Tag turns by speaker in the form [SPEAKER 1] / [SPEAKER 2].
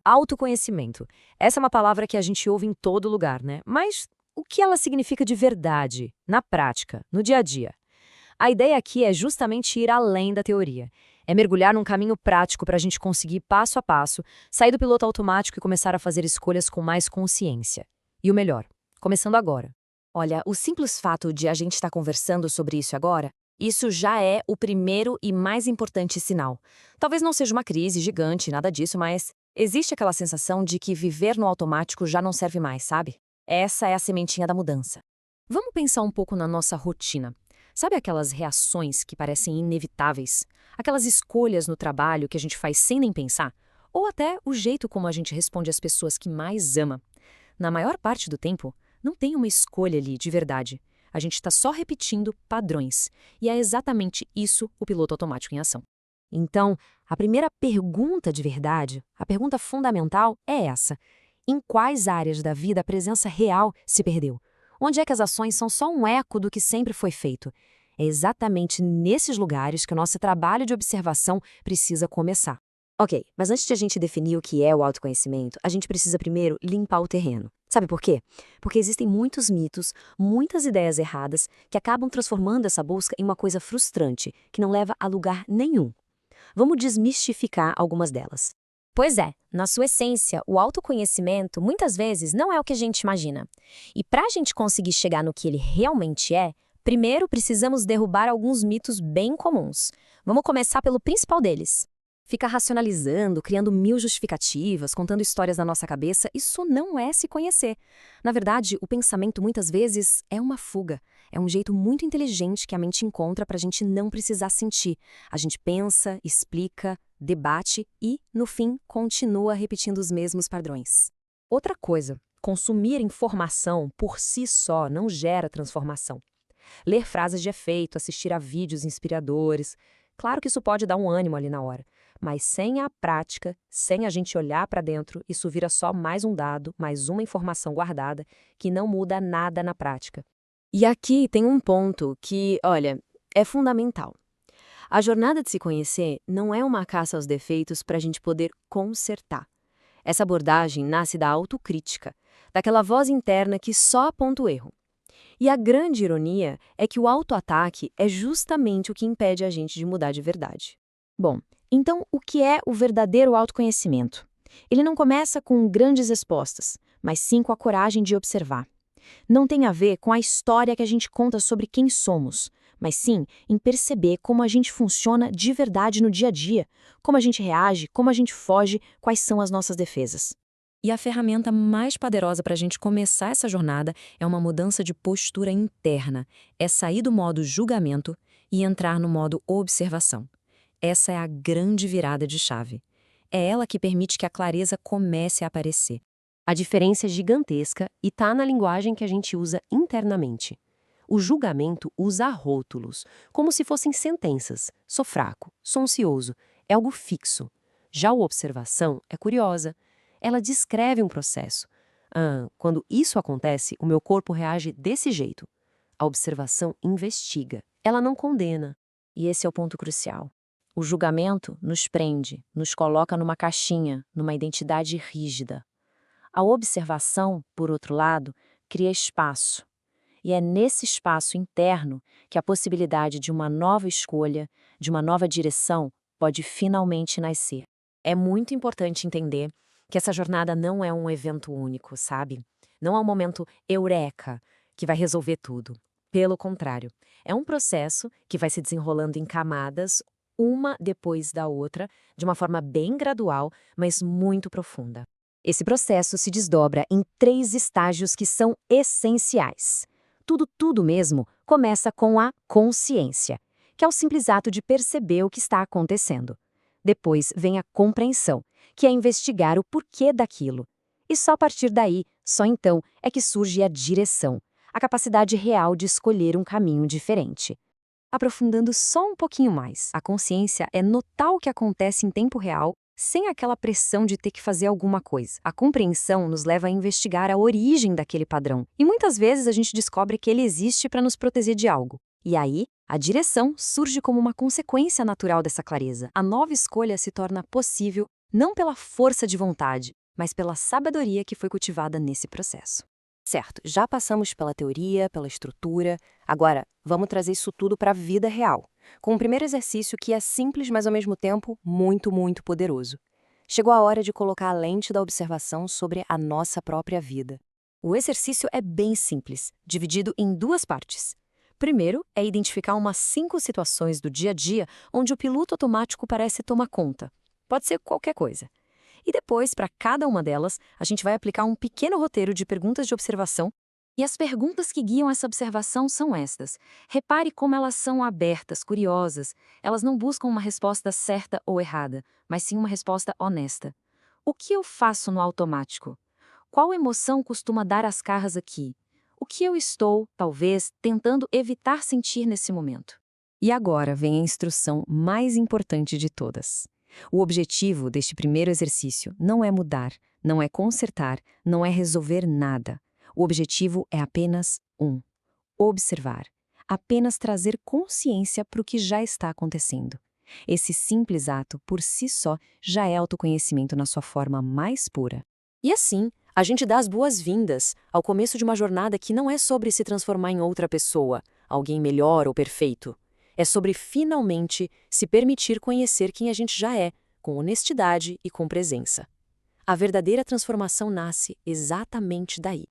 [SPEAKER 1] Autoconhecimento. Essa é uma palavra que a gente ouve em todo lugar, né? Mas o que ela significa de verdade, na prática, no dia a dia? A ideia aqui é justamente ir além da teoria. É mergulhar num caminho prático para a gente conseguir, passo a passo, sair do piloto automático e começar a fazer escolhas com mais consciência. E o melhor, começando agora.
[SPEAKER 2] Olha, o simples fato de a gente estar conversando sobre isso agora, isso já é o primeiro e mais importante sinal. Talvez não seja uma crise gigante, nada disso, mas existe aquela sensação de que viver no automático já não serve mais, sabe? Essa é a sementinha da mudança. Vamos pensar um pouco na nossa rotina. Sabe aquelas reações que parecem inevitáveis? Aquelas escolhas no trabalho que a gente faz sem nem pensar? Ou até o jeito como a gente responde às pessoas que mais ama? Na maior parte do tempo, não tem uma escolha ali de verdade. A gente está só repetindo padrões. E é exatamente isso o piloto automático em ação.
[SPEAKER 1] Então, a primeira pergunta de verdade, a pergunta fundamental é essa: em quais áreas da vida a presença real se perdeu? Onde é que as ações são só um eco do que sempre foi feito? É exatamente nesses lugares que o nosso trabalho de observação precisa começar.
[SPEAKER 2] Ok, mas antes de a gente definir o que é o autoconhecimento, a gente precisa primeiro limpar o terreno. Sabe por quê? Porque existem muitos mitos, muitas ideias erradas que acabam transformando essa busca em uma coisa frustrante, que não leva a lugar nenhum. Vamos desmistificar algumas delas.
[SPEAKER 3] Pois é, na sua essência, o autoconhecimento muitas vezes não é o que a gente imagina. E para a gente conseguir chegar no que ele realmente é, primeiro precisamos derrubar alguns mitos bem comuns. Vamos começar pelo principal deles.
[SPEAKER 2] Ficar racionalizando, criando mil justificativas, contando histórias na nossa cabeça, isso não é se conhecer. Na verdade, o pensamento muitas vezes é uma fuga. É um jeito muito inteligente que a mente encontra para a gente não precisar sentir. A gente pensa, explica, debate e, no fim, continua repetindo os mesmos padrões. Outra coisa, consumir informação por si só não gera transformação. Ler frases de efeito, assistir a vídeos inspiradores, claro que isso pode dar um ânimo ali na hora. Mas sem a prática, sem a gente olhar para dentro, isso vira só mais um dado, mais uma informação guardada, que não muda nada na prática. E aqui tem um ponto que, olha, é fundamental. A jornada de se conhecer não é uma caça aos defeitos para a gente poder consertar. Essa abordagem nasce da autocrítica, daquela voz interna que só aponta o erro. E a grande ironia é que o autoataque é justamente o que impede a gente de mudar de verdade. Bom, então o que é o verdadeiro autoconhecimento? Ele não começa com grandes respostas, mas sim com a coragem de observar. Não tem a ver com a história que a gente conta sobre quem somos, mas sim em perceber como a gente funciona de verdade no dia a dia, como a gente reage, como a gente foge, quais são as nossas defesas. E a ferramenta mais poderosa para a gente começar essa jornada é uma mudança de postura interna, é sair do modo julgamento e entrar no modo observação. Essa é a grande virada de chave. É ela que permite que a clareza comece a aparecer. A diferença é gigantesca e está na linguagem que a gente usa internamente. O julgamento usa rótulos, como se fossem sentenças. Sou fraco, sou ansioso, é algo fixo. Já a observação é curiosa. Ela descreve um processo. Quando isso acontece, o meu corpo reage desse jeito. A observação investiga, ela não condena. E esse é o ponto crucial. O julgamento nos prende, nos coloca numa caixinha, numa identidade rígida. A observação, por outro lado, cria espaço. E é nesse espaço interno que a possibilidade de uma nova escolha, de uma nova direção, pode finalmente nascer. É muito importante entender que essa jornada não é um evento único, sabe? Não é um momento eureka que vai resolver tudo. Pelo contrário, é um processo que vai se desenrolando em camadas, uma depois da outra, de uma forma bem gradual, mas muito profunda. Esse processo se desdobra em 3 estágios que são essenciais. Tudo mesmo começa com a consciência, que é o simples ato de perceber o que está acontecendo. Depois vem a compreensão, que é investigar o porquê daquilo. E só a partir daí, só então, é que surge a direção, a capacidade real de escolher um caminho diferente. Aprofundando só um pouquinho mais, a consciência é notar o que acontece em tempo real, sem aquela pressão de ter que fazer alguma coisa. A compreensão nos leva a investigar a origem daquele padrão, e muitas vezes a gente descobre que ele existe para nos proteger de algo. E aí, a direção surge como uma consequência natural dessa clareza. A nova escolha se torna possível não pela força de vontade, mas pela sabedoria que foi cultivada nesse processo. Certo, já passamos pela teoria, pela estrutura. Agora, vamos trazer isso tudo para a vida real, com o primeiro exercício que é simples, mas ao mesmo tempo muito, muito poderoso. Chegou a hora de colocar a lente da observação sobre a nossa própria vida. O exercício é bem simples, dividido em duas partes. Primeiro é identificar umas 5 situações do dia a dia onde o piloto automático parece tomar conta. Pode ser qualquer coisa. E depois, para cada uma delas, a gente vai aplicar um pequeno roteiro de perguntas de observação. E as perguntas que guiam essa observação são estas. Repare como elas são abertas, curiosas. Elas não buscam uma resposta certa ou errada, mas sim uma resposta honesta. O que eu faço no automático? Qual emoção costuma dar as carras aqui? O que eu estou, talvez, tentando evitar sentir nesse momento? E agora vem a instrução mais importante de todas. O objetivo deste primeiro exercício não é mudar, não é consertar, não é resolver nada. O objetivo é apenas observar. Apenas trazer consciência para o que já está acontecendo. Esse simples ato, por si só, já é autoconhecimento na sua forma mais pura. E assim, a gente dá as boas-vindas ao começo de uma jornada que não é sobre se transformar em outra pessoa, alguém melhor ou perfeito. É sobre finalmente se permitir conhecer quem a gente já é, com honestidade e com presença. A verdadeira transformação nasce exatamente daí.